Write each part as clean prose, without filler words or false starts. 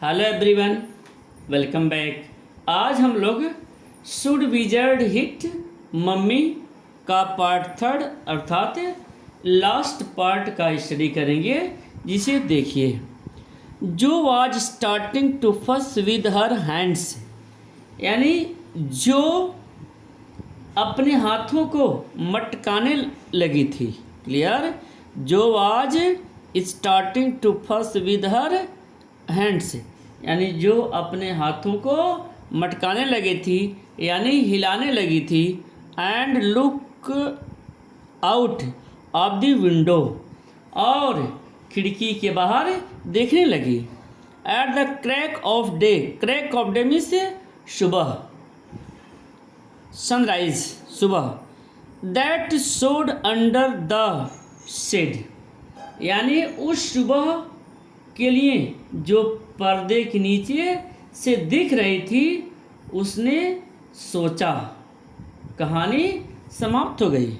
Hello everyone, welcome back. आज हम लोग शुड विजर्ड हिट मम्मी का पार्ट थर्ड अर्थात लास्ट पार्ट का स्टडी करेंगे, जिसे देखिए। जो वाज स्टार्टिंग टू फस विद हर हैंड्स, यानी जो अपने हाथों को मटकाने लगी थी। क्लियर? जो वाज स्टार्टिंग टू फस विद हर हैंड्स, यानी जो अपने हाथों को मटकाने लगी थी, यानी हिलाने लगी थी। And look out of the window, और खिड़की के बाहर देखने लगी। At the crack of day, crack of day means सुबह, सनराइज, सुबह। That showed under the shade, यानी उस सुबह के लिए जो पर्दे के नीचे से दिख रही थी, उसने सोचा। कहानी समाप्त हो गई।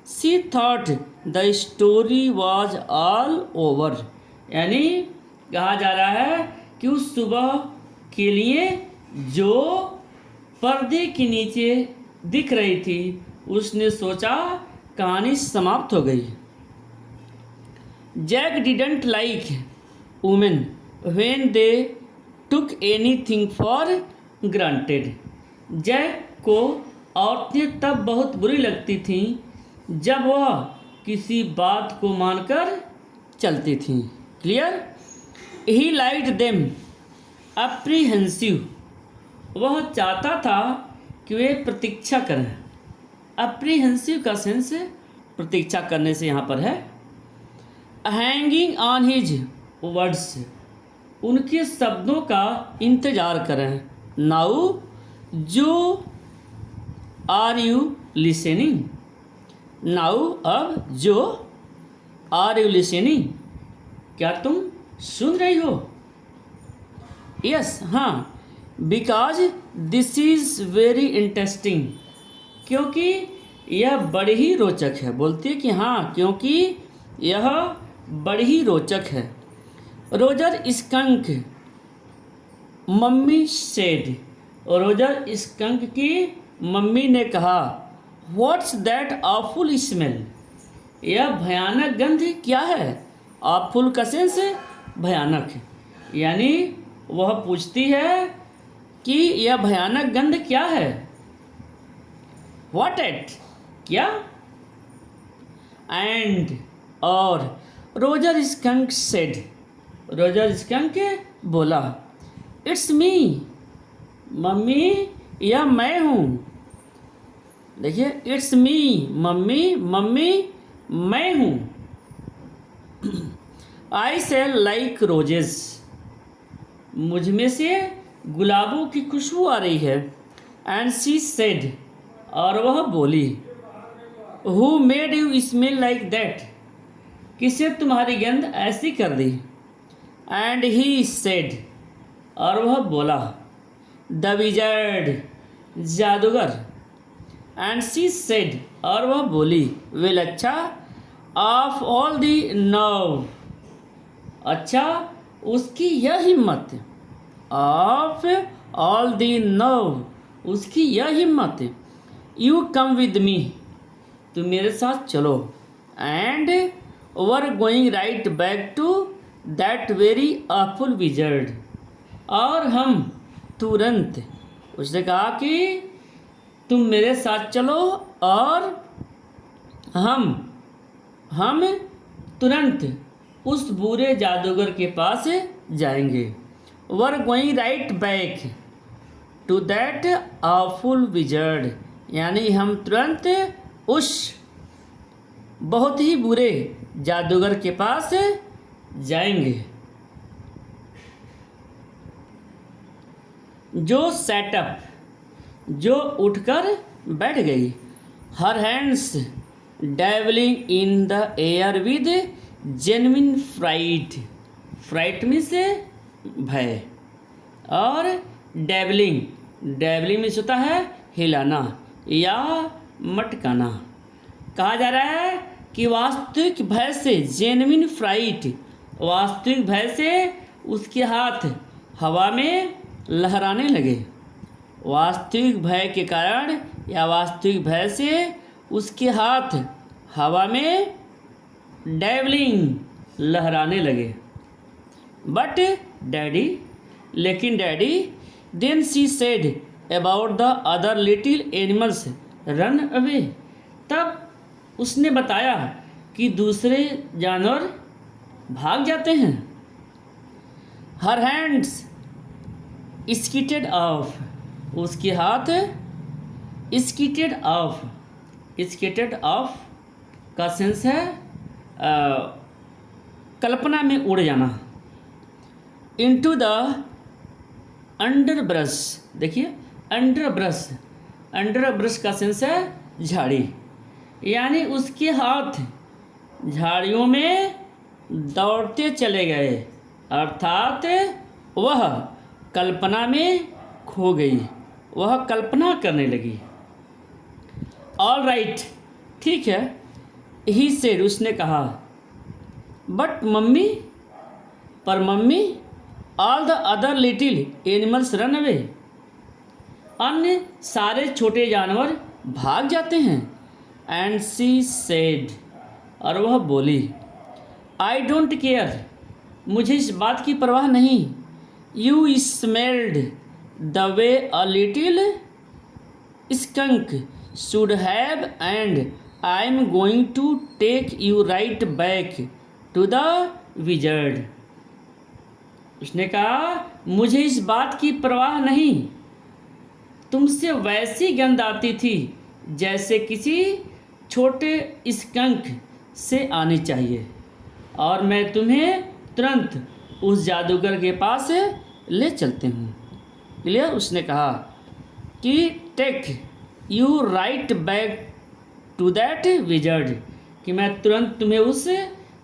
She thought the story was all over, यानी कहा जा रहा है कि उस सुबह के लिए जो पर्दे के नीचे दिख रही थी, उसने सोचा कहानी समाप्त हो गई। Jack didn't like women when they took anything for granted. Jack को औरतें तब बहुत बुरी लगती थीं जब वह किसी बात को मानकर चलती थीं। Clear? He liked them apprehensive, वह चाहता था कि वे प्रतीक्षा करें। अप्रीहेंसिव का सेंस प्रतीक्षा करने से यहाँ पर है। हैंगिंग ऑन हिज वर्ड्स, उनके शब्दों का इंतजार करें। नाउ जो आर यू लिसनिंग, नाउ अब जो आर यू लिसनिंग, क्या तुम सुन रही हो? यस, हाँ। Because this is very interesting, क्योंकि यह बड़ी ही रोचक है। बोलती है कि हाँ, क्योंकि यह बड़ी ही रोचक है। Roger skunk, mummy said, Roger skunk की मम्मी ने कहा। व्हाट्स दैट ऑफुल स्मेल, यह भयानक गंध क्या है? ऑफुल का सेंस भयानक, यानी वह पूछती है कि यह भयानक गंध क्या है? व्हाट एट, क्या? एंड, और Roger skunk said, Roger skunk बोला। इट्स मी, मम्मी, यह मैं हूँ। देखिए, इट्स मी, मम्मी, मम्मी मैं हूँ। आई सेल लाइक रोजेस, मुझ में से गुलाबों की खुशबू आ रही है। एंड शी सेड, और वह बोली। Who made you smell like that, किसे तुम्हारी गंध ऐसी कर दी? एंड ही सेड, और वह बोला। द विजर्ड, जादूगर। एंड शी सेड, और वह बोली। वेल, अच्छा। ऑफ ऑल दी नर्व, अच्छा उसकी यह हिम्मत। ऑफ ऑल दी नर्व, उसकी यह हिम्मत। यू कम विद मी, तुम मेरे साथ चलो। And we're going right back to that very awful wizard, और हम तुरंत, उसने कहा कि तुम मेरे साथ चलो, और हम तुरंत उस बुरे जादूगर के पास जाएंगे। We're going right back to that awful wizard, यानी हम तुरंत उस बहुत ही बुरे जादूगर के पास जाएंगे। जो सेटअप, जो उठकर बैठ गई। Her hands dwelling in the air with genuine fright, fright means भय, और डेवलिंग, डेवलिंग मीन्स होता है हिलाना या मटकाना। कहा जा रहा है कि वास्तविक भय से, जेन्युइन फ्राइट, वास्तविक भय से उसके हाथ हवा में लहराने लगे। वास्तविक भय के कारण या वास्तविक भय से उसके हाथ हवा में डेवलिंग लहराने लगे। बट डैडी, लेकिन daddy, then she said about the other little animals run away, तब उसने बताया कि दूसरे जानवर भाग जाते हैं। हर हैंड्स स्कीटेड ऑफ, उसके हाथ स्कीटेड ऑफ, स्कीटेड ऑफ का सेंस है कल्पना में उड़ जाना। इनटू द अंडर ब्रश, देखिए अंडर ब्रश, अंडर ब्रश का सेंस है झाड़ी, यानी उसके हाथ झाड़ियों में दौड़ते चले गए, अर्थात वह कल्पना में खो गई, वह कल्पना करने लगी। ऑल राइट, ठीक है, ही सेड, उसने कहा। बट मम्मी, पर mummy, all the other little animals run away, अन्य सारे छोटे जानवर भाग जाते हैं। एंड शी सेड, और वह बोली, आई डोंट केयर, मुझे इस बात की परवाह नहीं। You smelled the way a little skunk should have, and I am going to take you right back to the wizard. उसने कहा, मुझे इस बात की परवाह नहीं, तुमसे वैसी गंध आती थी जैसे किसी छोटे स्कंक से आनी चाहिए, और मैं तुम्हें तुरंत उस जादूगर के पास ले चलते हूँ। क्लियर? उसने कहा कि take you right back to that wizard, कि मैं तुरंत तुम्हें उस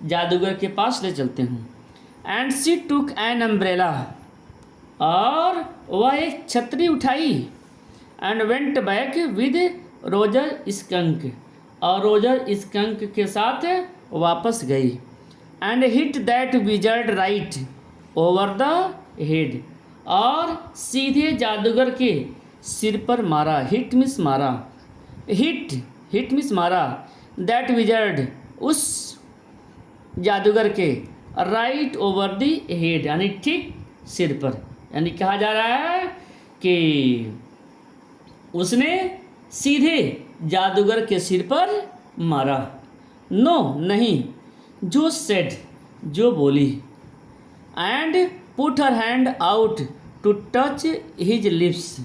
जादूगर के पास ले चलते हूँ। And she took an umbrella, और वह एक छतरी उठाई। And went back with Roger skunk, और रोजर स्कंक के साथ वापस गई। And hit that wizard right over the head, और सीधे जादूगर के सिर पर मारा। हिट मिस मारा, हिट मिस मारा दैट विजर्ड, उस जादूगर के राइट ओवर द हेड, यानी ठीक सिर पर। यानी कहा जा रहा है कि उसने सीधे जादूगर के सिर पर मारा। नो, नहीं, जो सेड, जो बोली। And put her hand out to touch his lips,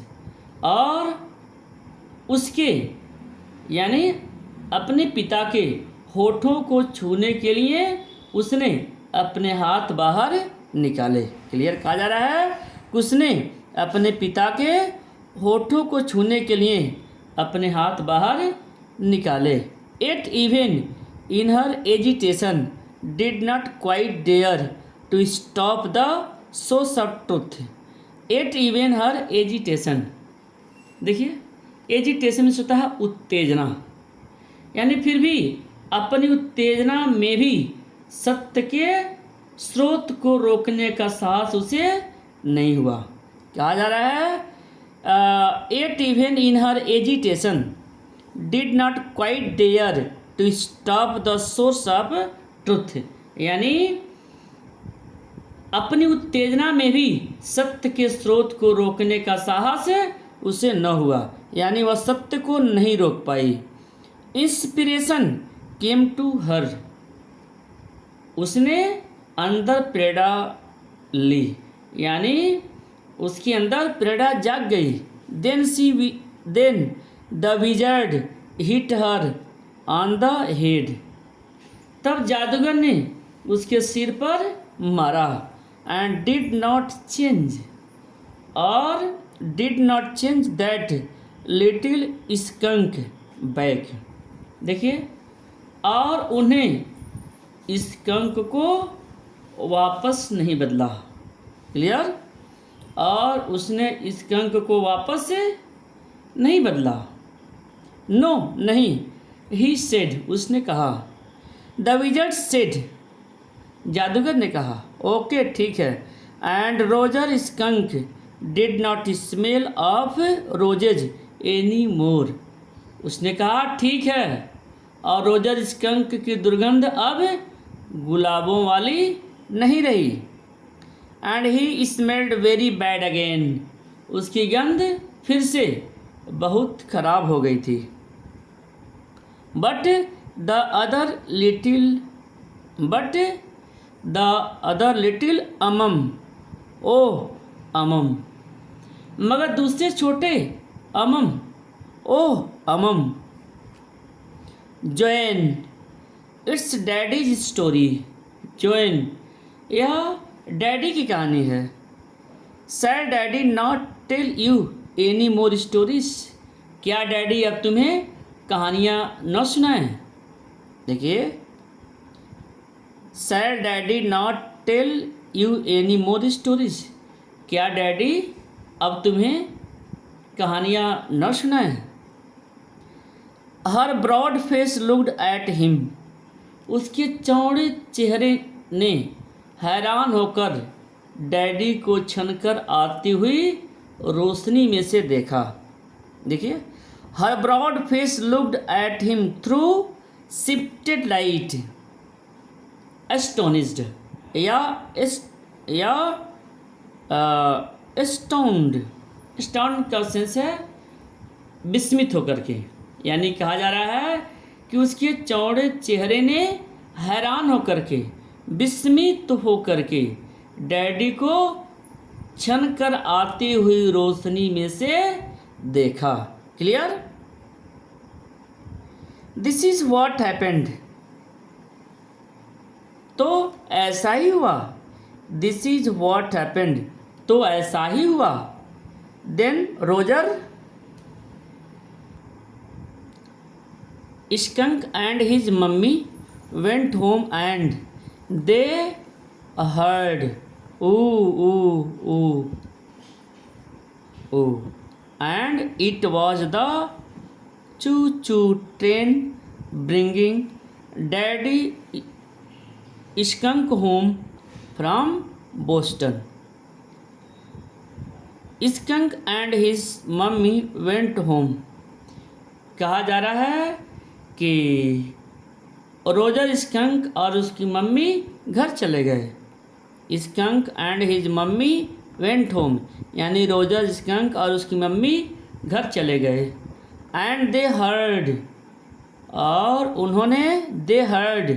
और उसके यानी अपने पिता के होठों को छूने के लिए उसने अपने हाथ बाहर निकाले। क्लियर? कहा जा रहा है कि उसने अपने पिता के होठों को छूने के लिए अपने हाथ बाहर निकाले। At even in her agitation did not quite dare to stop the source of truth. At even her agitation, देखिए एजिटेशन से होता है उत्तेजना, यानी फिर भी अपनी उत्तेजना में भी सत्य के स्रोत को रोकने का साहस उसे नहीं हुआ। कहा जा रहा है at even in her agitation did not quite dare to stop the source of truth, यानी अपनी उत्तेजना में भी सत्य के स्रोत को रोकने का साहस उसे न हुआ, यानी वह सत्य को नहीं रोक पाई। इंस्पिरेशन केम टू हर, उसने अंदर प्रेरणा ली, यानी उसके अंदर प्रेरणा जाग गई। Then the wizard hit her on the head, तब जादूगर ने उसके सिर पर मारा। एंड डिड नॉट चेंज, और did not change that little skunk back, देखिए, और उन्हें स्कंक को वापस नहीं बदला। क्लियर? और उसने स्कंक को वापस नहीं बदला। नो, नहीं, ही सेड, उसने कहा। द विजर्ड सेड, जादूगर ने कहा। ओके, ठीक है, and Roger skunk did not smell of roses any more. उसने कहा ठीक है, और रोजर स्कंक की दुर्गंध अब गुलाबों वाली नहीं रही। And he smelled very bad again. उसकी गंध फिर से बहुत खराब हो गई थी। But the other little um, oh um, मगर दूसरे छोटे um, oh um, Joanne it's daddy's story. Joanne, यह डैडी की कहानी है। Said daddy not tell you any more stories. क्या डैडी अब तुम्हें कहानियाँ न सुनाएं? देखिए, said daddy not tell you any more stories. क्या डैडी अब तुम्हें कहानियाँ न सुनाएं? Her broad face looked at him. उसके चौड़े चेहरे ने हैरान होकर डैडी को छनकर आती हुई रोशनी में से देखा। देखिए, her broad face looked at him through shifted light, astonished या स्टाउंड। स्टाउंड का सेंस है विस्मित होकर के, यानी कहा जा रहा है कि उसके चौड़े चेहरे ने हैरान होकर के, विस्मित होकर के डैडी को छन कर आती हुई रोशनी में से देखा। Clear? This is what happened. तो ऐसा ही हुआ। दिस इज वॉट हैपेंड, तो ऐसा ही हुआ। Then Roger skunk and his mommy went home and they heard ooh ooh ooh ooh, and it was the choo-choo train bringing Daddy skunk home from Boston. Skunk and his mummy went home. कहा जा रहा है कि Roger skunk और उसकी mummy घर चले गए। Skunk and his mommy went home, यानी रोजर स्कंक और उसकी मम्मी घर चले गए। एंड दे हर्ड, और उन्होंने दे हर्ड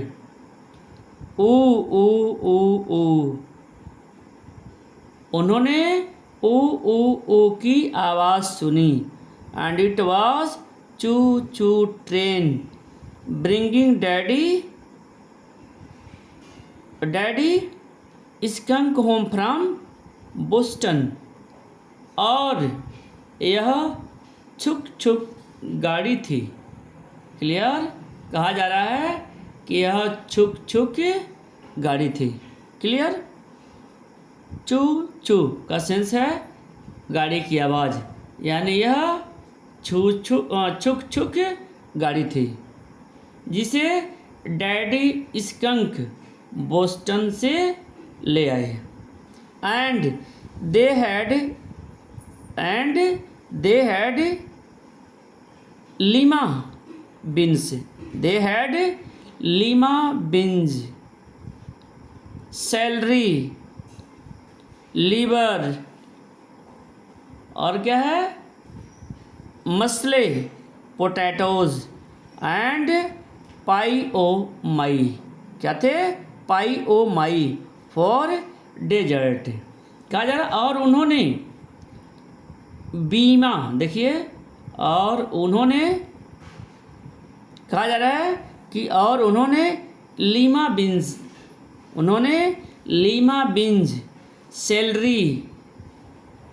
ऊ ऊ ऊ ऊ, उन्होंने ऊ ऊ ऊ की आवाज़ सुनी। एंड इट वॉज चू चू train bringing daddy skunk home from Boston. और यह छुक छुक गाड़ी थी। क्लियर? कहा जा रहा है कि यह छुक छुक गाड़ी थी। क्लियर? चू चू का सेंस है गाड़ी की आवाज़, यानी यह छुक छुक गाड़ी थी जिसे डैडी स्कंक बोस्टन से ले आए। And they had lima beans. They had lima beans, celery, liver, और क्या है, मसले, पोटैटोज, एंड पाई ओ माई। क्या थे? पाई ओ माई फॉर डेजर्ट। कहा जा रहा, और उन्होंने बीमा, देखिए, और उन्होंने, कहा जा रहा है कि और उन्होंने लीमा बीन्स, उन्होंने लीमा बीन्स, सेलरी,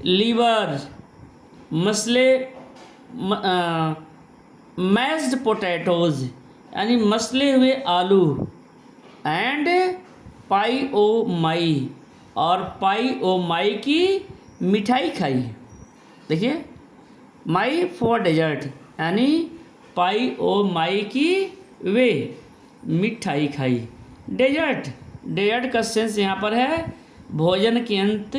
लीवर, मसले, मैश्ड पोटैटोज, यानी मसले हुए आलू, एंड पाई ओ माई, और पाई ओ माई की मिठाई खाई। देखिए, माई फॉर डेजर्ट, यानी पाई ओ माई की वे मिठाई खाई। डेजर्ट, डेजर्ट का सेंस यहाँ पर है भोजन के अंत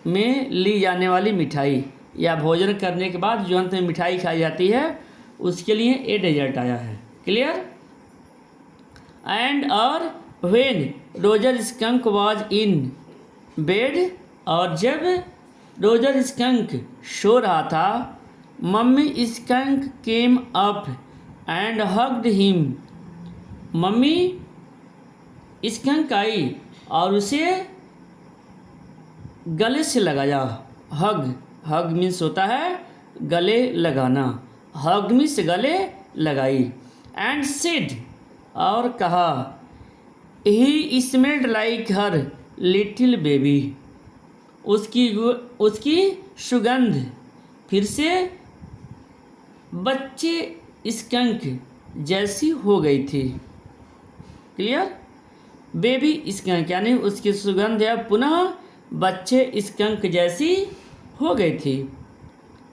में ली जाने वाली मिठाई, या भोजन करने के बाद जो अंत में मिठाई खाई जाती है उसके लिए ए डेजर्ट आया है। क्लियर। एंड और when Roger Skunk was in bed, और जब रोजर स्कंक सो रहा था, mummy Skunk came up and hugged him. Mummy Skunk आई और उसे गले से लगाया। हग मीन्स होता है गले लगाना, हग मीन्स गले लगाई। एंड सेड और कहा, he smelled like her little baby. उसकी सुगंध फिर से बच्चे स्कंक जैसी हो गई थी। क्लियर। बेबी स्कंक यानी उसकी सुगंध या पुनः बच्चे स्कंक जैसी हो गई थी।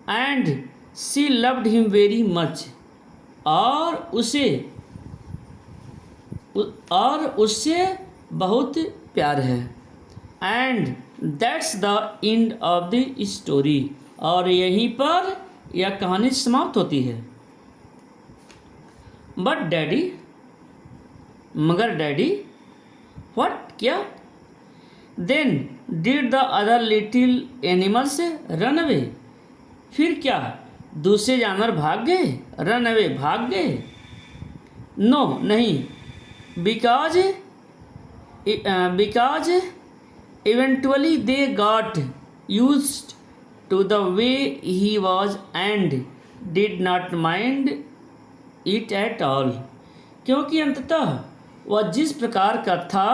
And she loved him very much, और उससे बहुत प्यार है। And that's the end of the story, और यहीं पर यह कहानी समाप्त होती है। बट डैडी, मगर डैडी, व्हाट, क्या? Then did the other little animals run away, फिर क्या दूसरे जानवर भाग गए, रन अवे भाग गए? नो नहीं, because eventually they got used to the way he was and did not mind it at all, क्योंकि अंततः वह जिस प्रकार का था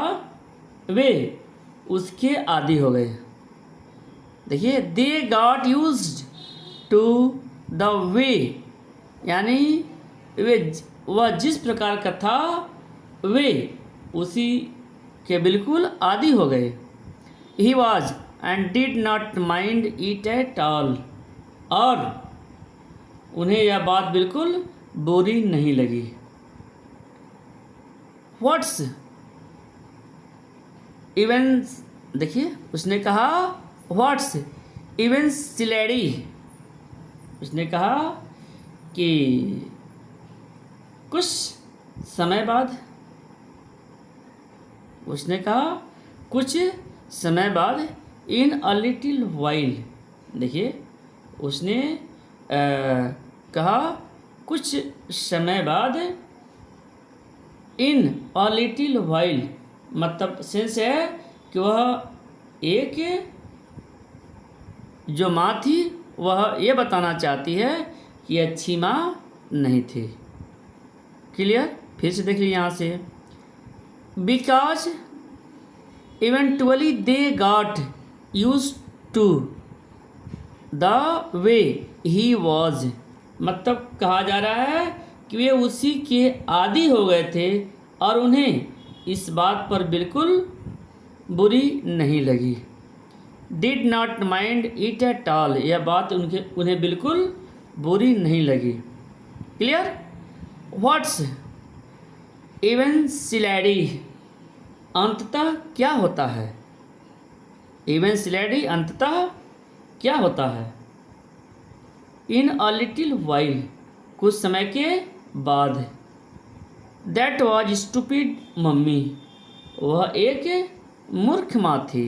वे उसके आदी हो गए। देखिए, they got used to the way यानी वह जिस प्रकार का था वे उसी के बिल्कुल आदी हो गए। He was and did not mind it at all, और उन्हें यह बात बिल्कुल बुरी नहीं लगी। What's even, देखिए उसने कहा What's even silly, उसने कहा कि कुछ समय बाद, उसने कहा कुछ समय बाद, इन अ लिटिल वाइल, देखिए उसने कहा कुछ समय बाद, इन अ लिटिल वाइल मतलब सेंस है कि वह एक जो माँ थी वह ये बताना चाहती है कि अच्छी माँ नहीं थी। क्लियर। फिर से देख लीजिए यहाँ से, because eventually they got used to the way he was, मतलब कहा जा रहा है कि वे उसी के आदी हो गए थे और उन्हें इस बात पर बिल्कुल बुरी नहीं लगी। Did not mind it at all, यह बात उन्हें बिल्कुल बुरी नहीं लगी। क्लियर। व्हाट्स इवेंचुअली, अंततः क्या होता है? इवेंचुअली अंततः क्या होता है? इन अ लिटिल वाइल, कुछ समय के बाद। दैट वाज स्टूपिड मम्मी, वह एक मूर्ख माँ थी,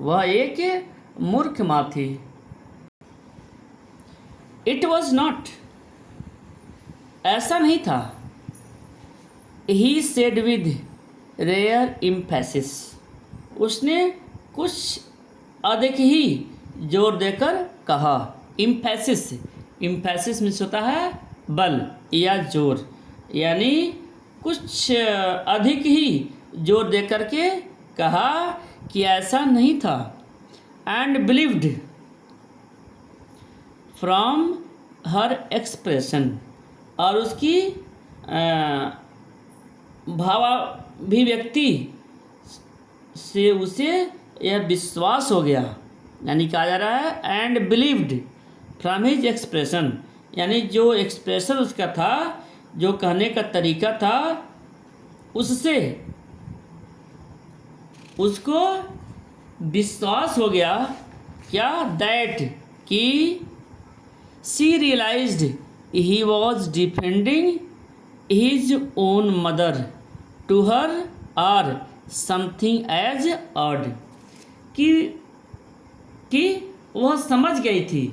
वह एक मूर्ख माँ थी। इट वॉज नॉट, ऐसा नहीं था। He said with rare emphasis, उसने कुछ अधिक ही जोर देकर कहा। इम्फेसिस, इम्फेसिस मीन्स होता है बल या जोर, यानी कुछ अधिक ही जोर दे करके कहा कि ऐसा नहीं था। And believed from her expression, और उसकी भावाभिव्यक्ति से उसे यह विश्वास हो गया। यानी कहा जा रहा है and believed from his expression, यानी जो एक्सप्रेशन उसका था, जो कहने का तरीका था, उससे उसको विश्वास हो गया क्या, दैट कि she realised he was defending his own mother to her or something as odd, कि कि वह समझ गई थी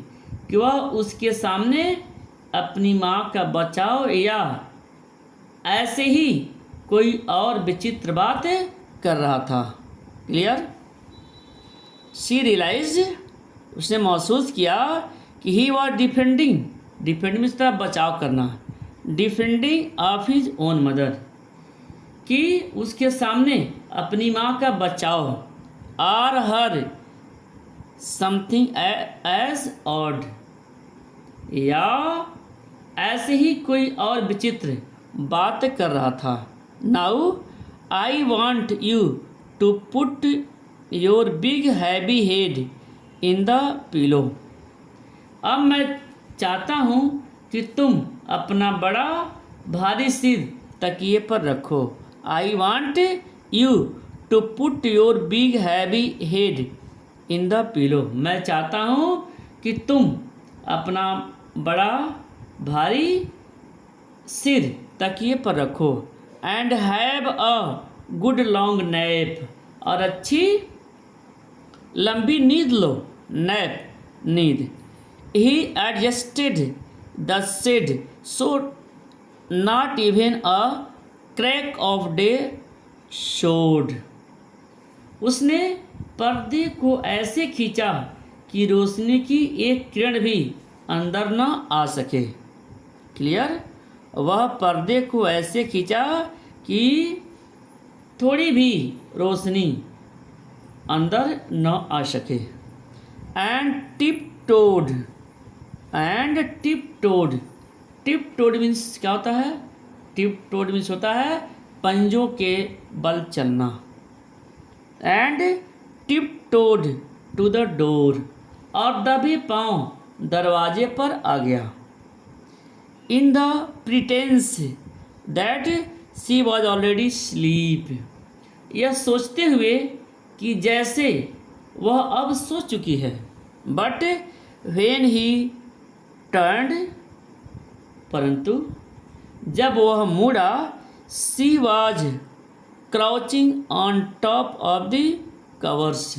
कि वह उसके सामने अपनी माँ का बचाव या ऐसे ही कोई और विचित्र बात कर रहा था। क्लियर। शी रियलाइज, उसने महसूस किया कि ही वॉज डिफेंडिंग मीन्स तरह बचाव करना, defending of his own mother, कि उसके सामने अपनी माँ का बचाव, or her something as odd, या ऐसे ही कोई और विचित्र बात कर रहा था। Now I want you to put your big heavy head in the pillow, अब मैं चाहता हूँ कि तुम अपना बड़ा भारी सिर तकिए पर रखो। I want you to put your big heavy head in the pillow, मैं चाहता हूँ कि तुम अपना बड़ा भारी सिर तकिए पर रखो। And have a good long nap, और अच्छी लंबी नींद लो, नैप नींद। He adjusted the shade so not even a crack of day showed, उसने पर्दे को ऐसे खींचा कि रोशनी की एक किरण भी अंदर न आ सके। क्लियर। वह पर्दे को ऐसे खींचा कि थोड़ी भी रोशनी अंदर न आ सके। And tiptoed tiptoed means क्या होता है, टिप टोड मीन्स होता है पंजों के बल चलना। And tiptoed to the door, और दबे पांव दरवाजे पर आ गया। In the pretence that she was already sleep, यह सोचते हुए कि जैसे वह अब सो चुकी है। बट व्हेन ही टर्न्ड, परंतु जब वह मुड़ा, she was crouching on top of the covers,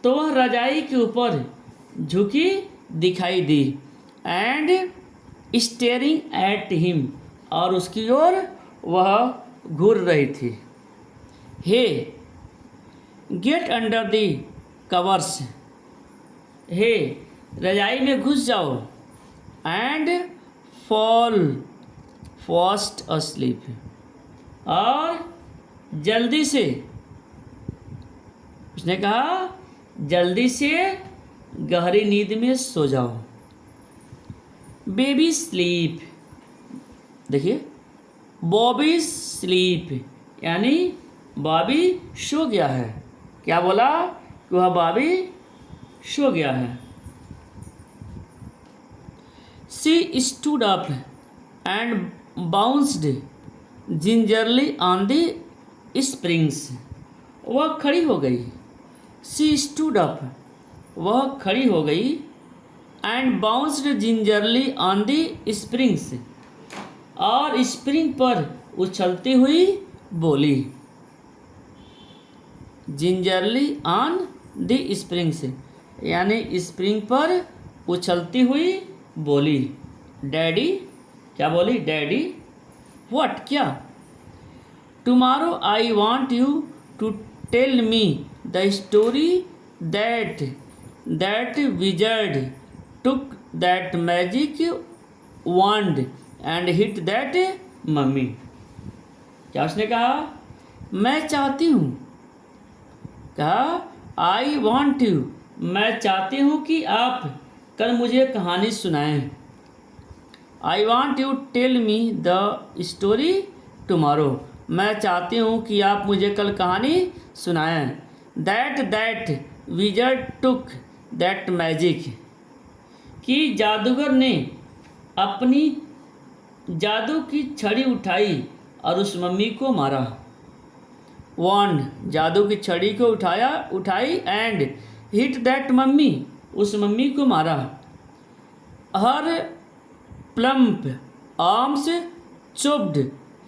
तो वह रजाई के ऊपर झुकी दिखाई दी। एंड स्टेयरिंग एट हिम, और उसकी ओर वह घूर रही थी। हे गेट अंडर द कवर्स, हे रजाई में घुस जाओ। एंड फॉल फास्ट अस्लीप, और जल्दी से, उसने कहा जल्दी से गहरी नींद में सो जाओ। बेबी स्लीप, देखिए बॉबी स्लीप, यानी बॉबी सो गया है। क्या बोला कि वह बॉबी सो गया है। She stood up and bounced gingerly on the springs, वह खड़ी हो गई। शी स्टूड अप, वह खड़ी हो गई। And bounced gingerly on the springs, और स्प्रिंग पर उछलती हुई बोली। जिंजरली ऑन द स्प्रिंग्स, यानी स्प्रिंग पर उछलती हुई बोली। डैडी, क्या बोली, डैडी व्हाट, क्या। Tomorrow I want you to tell me the story that wizard took that magic wand and hit that mommy. क्या उसने कहा, मैं चाहती हूँ, कहा आई वॉन्ट यू, मैं चाहती हूँ कि आप कल मुझे कहानी सुनाएं। I want you tell me the story tomorrow, मैं चाहती हूँ कि आप मुझे कल कहानी सुनाएं। That wizard took that magic, कि जादूगर ने अपनी जादू की छड़ी उठाई और उस मम्मी को मारा। वॉन्ड जादू की छड़ी को उठाई एंड हिट दैट मम्मी, उस मम्मी को मारा। हर प्लम्प आर्म्स चोप्ड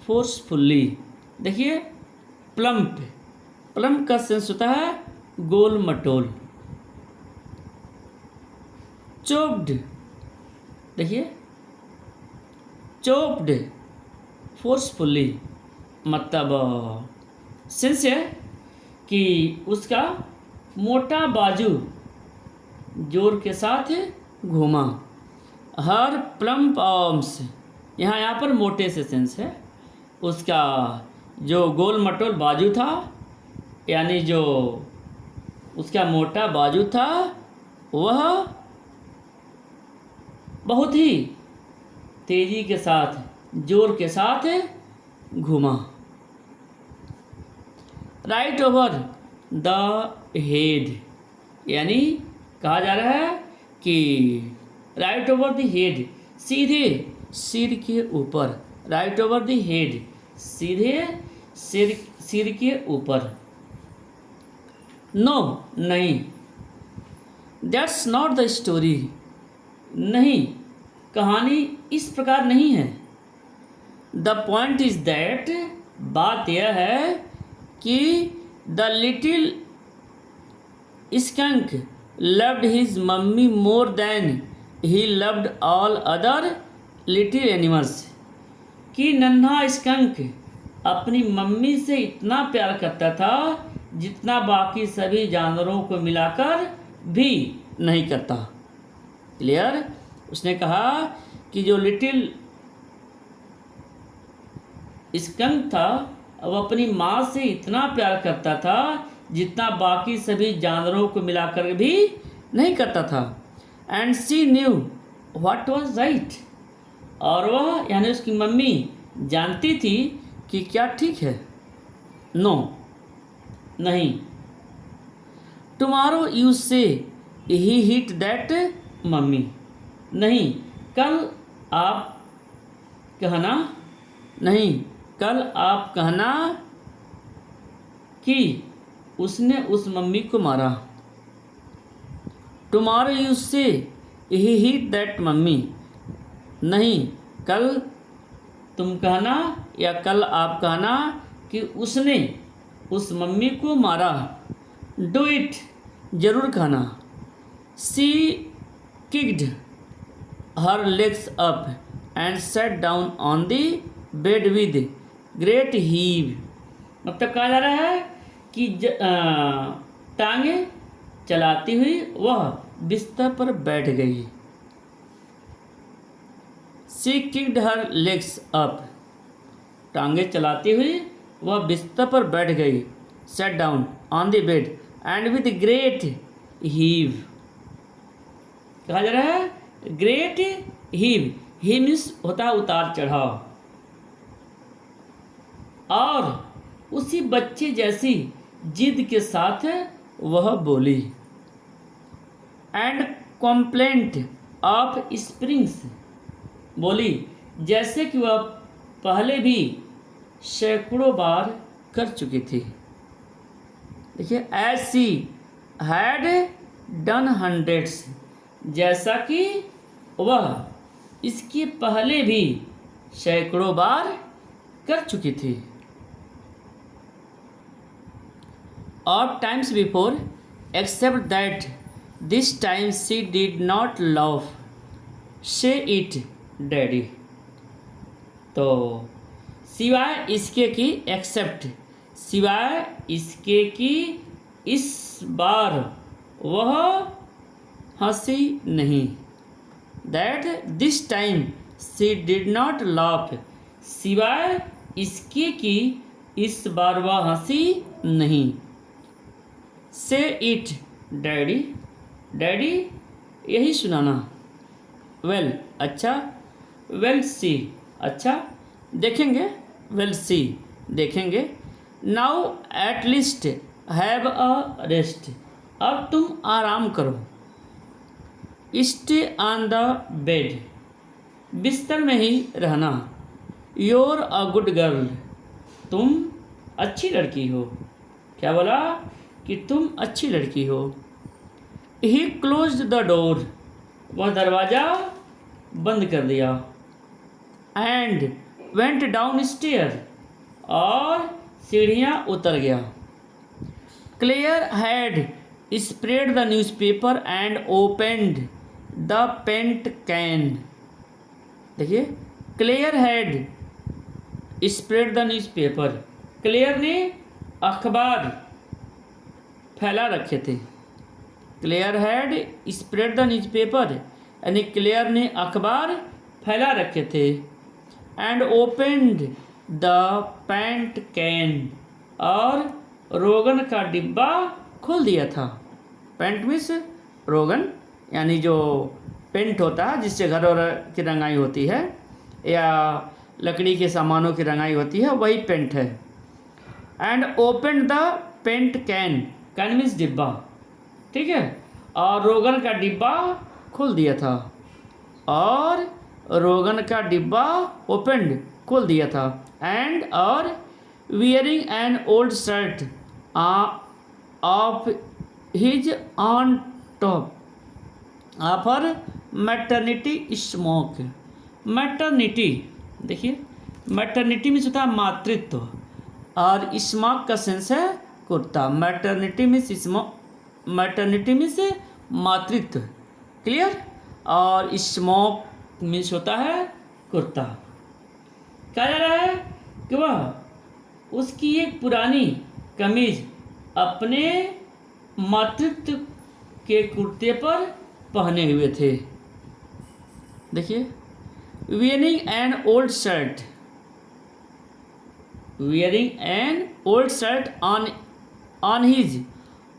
फोर्सफुल्ली। देखिए प्लम्प, प्लम्प का सेंस होता है गोल मटोल। चोप्ड, देखिए चोप्ड फोर्सफुल्ली, मतलब सेंस है कि उसका मोटा बाजू जोर के साथ घूमा। हर प्लम्प आर्म्स, यहाँ पर मोटे से सेंस है, उसका जो गोल मटोल बाजू था, यानी जो उसका मोटा बाजू था, वह बहुत ही तेजी के साथ, जोर के साथ घूमा। राइट ओवर द हेड, यानी कहा जा रहा है कि राइट ओवर द हेड, सीधे सिर के ऊपर। राइट ओवर द हेड, सीधे सिर के ऊपर। नो, नहीं। दैट्स नॉट द स्टोरी, नहीं, कहानी इस प्रकार नहीं है। द पॉइंट इज दैट, बात यह है कि the little skunk loved his mommy more than he loved all other little animals, कि नन्हा स्कंक अपनी मम्मी से इतना प्यार करता था जितना बाकी सभी जानवरों को मिलाकर भी नहीं करता। क्लियर? उसने कहा कि जो लिटिल स्कंक था वो अपनी माँ से इतना प्यार करता था जितना बाकी सभी जानवरों को मिलाकर भी नहीं करता था। And she knew what was right, और वह यानी उसकी मम्मी जानती थी कि क्या ठीक है। नो, नहीं। टुमारो यू से ही हिट दैट मम्मी, नहीं, कल आप कहना, नहीं, कल आप कहना कि उसने उस मम्मी को मारा। टुमारो यू से ही हिट दैट मम्मी, नहीं, कल तुम कहना या कल आप कहना कि उसने उस मम्मी को मारा। डू इट, जरूर कहना। She kicked her legs up and sat down on the bed with great heave, मतलब कहा जा रहा है कि टांगे चलाती हुई वह बिस्तर पर बैठ गई। सी किक्ड हर लेग्स अप, टांगे चलाती हुई वह बिस्तर पर बैठ गई। Set down on the bed and with great heave, कहा जा रहा है ग्रेट हीव, ही मीन्स होता है उतार चढ़ाव। और उसी बच्चे जैसी जिद के साथ वह बोली। एंड कॉम्प्लेंट ऑफ स्प्रिंग्स, बोली जैसे कि वह पहले भी सैकड़ों बार कर चुकी थी। देखिए, as she had done hundreds, जैसा कि वह इसके पहले भी सैकड़ों बार कर चुकी थी। Of times before, except that this time she did not love say it daddy, तो सिवाय इसके कि एक्सेप्ट, सिवाय इसके कि इस बार वह हंसी नहीं। That this time she did not laugh, सिवाय इसके कि इस बार वह हंसी नहीं। से इट डैडी, डैडी यही सुनाना। वेल, अच्छा। वेल सी, अच्छा, देखेंगे। वेल सी, देखेंगे। Now at least have a rest, अब तुम आराम करो। स्टे ऑन द बेड, बिस्तर में ही रहना। योर अ गुड गर्ल, तुम अच्छी लड़की हो। क्या बोला कि तुम अच्छी लड़की हो। ही क्लोज्ड द डोर, वह दरवाज़ा बंद कर दिया। एंड वेंट डाउन स्टेयर, और सीढ़ियाँ उतर गया। Clare had spread the newspaper and opened the paint can. देखिए, Clare had spread the newspaper, Clare ने अखबार फैला रखे थे। Clare had spread the newspaper, यानी क्लेयर ने अखबार फैला रखे थे। And opened the paint can, और रोगन का डिब्बा खोल दिया था। पेंट मीन्स रोगन, यानी जो पेंट होता है जिससे घर और की रंगाई होती है या लकड़ी के सामानों की रंगाई होती है, वही पेंट है। And open the paint can, can means डिब्बा, ठीक है। और रोगन का डिब्बा खोल दिया था, और रोगन का डिब्बा ओपनड खोल दिया था। एंड और wearing an old shirt of his on top offer maternity smoke. Maternity, देखिए मैटरनिटी में होता है मातृत्व, और स्मोक का सेंस है कुर्ता। मैटरनिटी मीन्स मातृत्व, क्लियर। और स्मोक मीन्स होता है कुर्ता। कहा जा रहा है कि वह उसकी एक पुरानी कमीज अपने मातृत्व के कुर्ते पर पहने हुए थे। देखिए, wearing an old shirt on his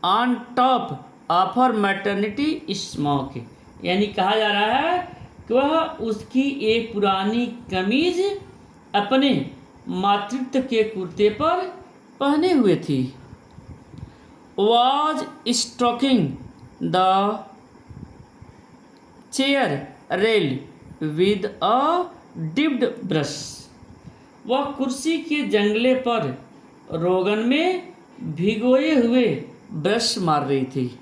on top of her maternity smock, यानी कहा जा रहा है कि वह उसकी एक पुरानी कमीज अपने मातृत्व के कुर्ते पर पहने हुए थी। was stroking the chair rail with a dipped brush, वह कुर्सी के जंगले पर रोगन में भिगोए हुए ब्रश मार रही थी।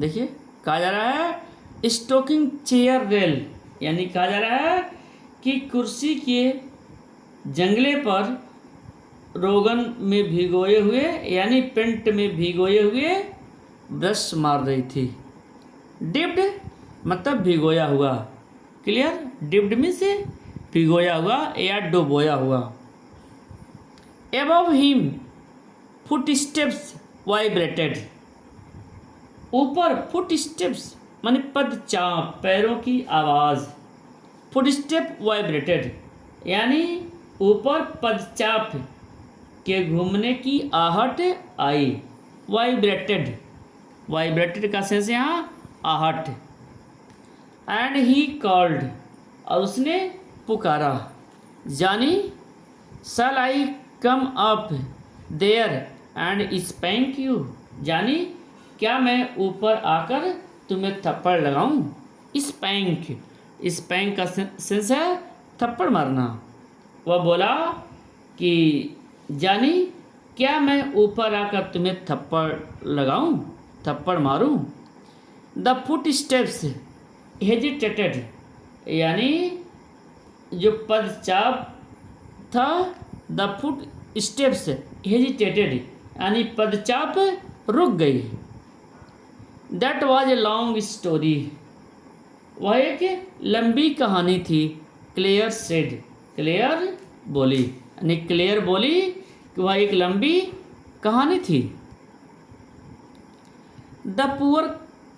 देखिए, कहा जा रहा है स्टोकिंग चेयर रेल, यानी कहा जा रहा है कि कुर्सी के जंगले पर रोगन में भिगोए हुए, यानी पेंट में भिगोए हुए ब्रश मार रही थी। डिप्ड मतलब भिगोया हुआ, क्लियर। डिप्ड मीन्स भिगोया हुआ या डुबोया हुआ। Above him foot steps vibrated, ऊपर फुट स्टेप्स माने पदचाप, पैरों की आवाज़। फुट स्टेप वाइब्रेटेड, यानी ऊपर पदचाप के घूमने की आहट आई। वाइब्रेटेड, वाइब्रेटेड का सेंस यहाँ आहट। एंड ही कॉल्ड, और उसने पुकारा। Johnny, shall I come up there and spank you, Johnny क्या मैं ऊपर आकर तुम्हें थप्पड़ लगाऊं। स्पैंक, स्पैंक का सेंस है थप्पड़ मारना। वह बोला कि जानी क्या मैं ऊपर आकर तुम्हें थप्पड़ लगाऊं, थप्पड़ मारूं। द फुट स्टेप्स हेजिटेटेड, यानी जो पदचाप था, द फुट स्टेप्स हेजिटेटेड, यानी पदचाप रुक गई। That was a long story, वह एक लंबी कहानी थी। क्लेयर सेड, क्लेयर बोली, यानी क्लेयर बोली कि वह एक लंबी कहानी थी। द पुअर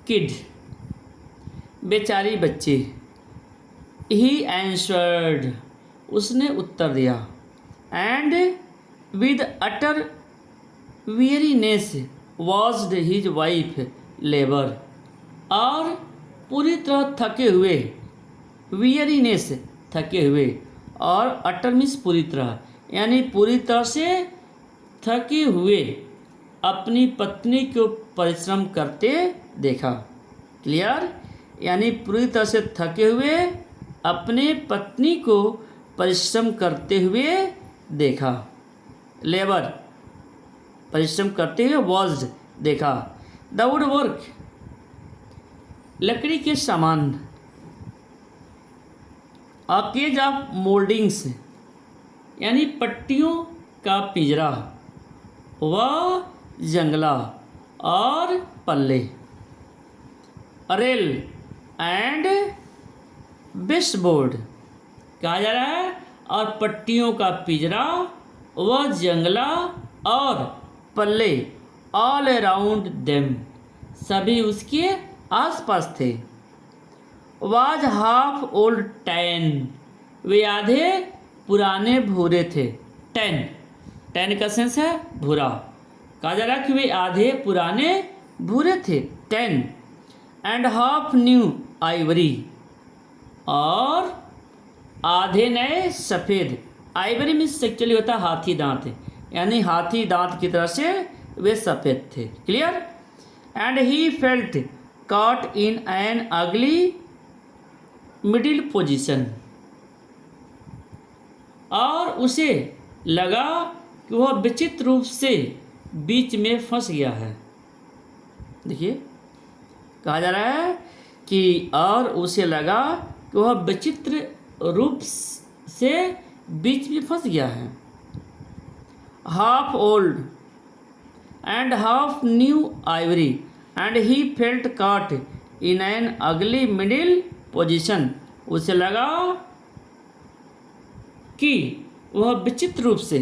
किड, बेचारी बच्ची। ही एंसर्ड, उसने उत्तर दिया। And with utter weariness watched his wife labor, और पूरी तरह थके हुए, weariness थके हुए, और अटर मीन्स पूरी तरह, यानी पूरी तरह से थके हुए अपनी पत्नी को परिश्रम करते देखा। क्लियर, यानी पूरी तरह से थके हुए अपने पत्नी को परिश्रम करते हुए देखा। लेबर परिश्रम करते हुए, वॉज्ड देखा, द वुड वर्क लकड़ी के सामान, अ केज ऑफ मोल्डिंग्स यानी पट्टियों का पिंजरा, व जंगला और पल्ले, रेल एंड बेसबोर्ड कहा जा रहा है, और पट्टियों का पिंजरा व जंगला और पल्ले, ऑल अराउंड देम सभी उसके आसपास थे। वाज हाफ ओल्ड टैन वे आधे पुराने भूरे थे। टैन, टैन का सेंस है भूरा, कहा जा रहा है कि वे आधे पुराने भूरे थे। Tan and half new Ivory और आधे नए सफ़ेद। आइवरी मीन्स एक्चुअली होता है हाथी दांत, यानी हाथी दांत की तरह से वे सफ़ेद थे। Clear. And he felt caught in an अगली मिडिल पोजीशन और उसे लगा कि वह विचित्र रूप से बीच में फंस गया है। देखिए कहा जा रहा है कि और उसे लगा कि वह विचित्र रूप से बीच में फंस गया है। Half old and half new Ivory and he felt caught in an अगली मिडिल पोजीशन उसे लगा कि वह विचित्र रूप से,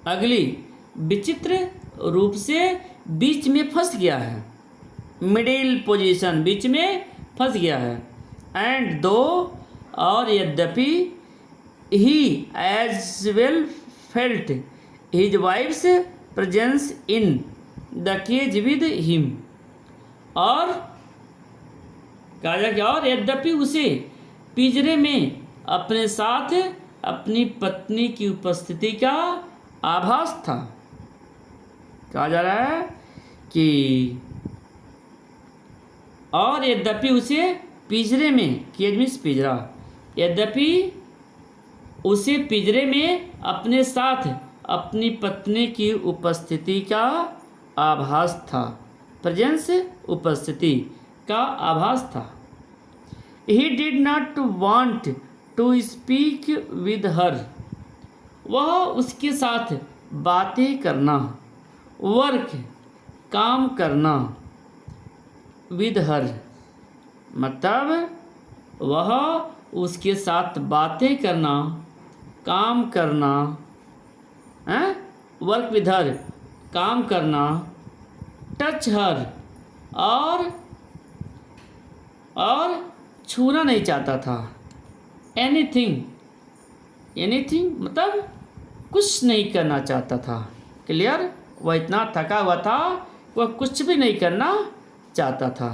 अगली विचित्र रूप से बीच में फंस गया है। मिडिल पोजीशन बीच में फंस गया है। एंड दो और यद्यपि he as well felt his wife's presence in the cage with him और कहा जाए कि और यद्यपि उसे पिंजरे में अपने साथ अपनी पत्नी की उपस्थिति का आभास था। कहा जा रहा है कि और यद्यपि उसे पिंजरे में, केज मीन्स पिंजरा, यद्यपि उसे पिंजरे में अपने साथ अपनी पत्नी की उपस्थिति का आभास था। प्रेजेंस उपस्थिति का आभास था। He did not want to speak with her वह उसके साथ बातें करना, वर्क काम करना, विद हर मतलब वह उसके साथ बातें करना, काम करना, वर्क विद हर काम करना, टच हर और छूना नहीं चाहता था। एनीथिंग, एनीथिंग मतलब कुछ नहीं करना चाहता था। क्लियर। वह इतना थका हुआ था वह कुछ भी नहीं करना चाहता था।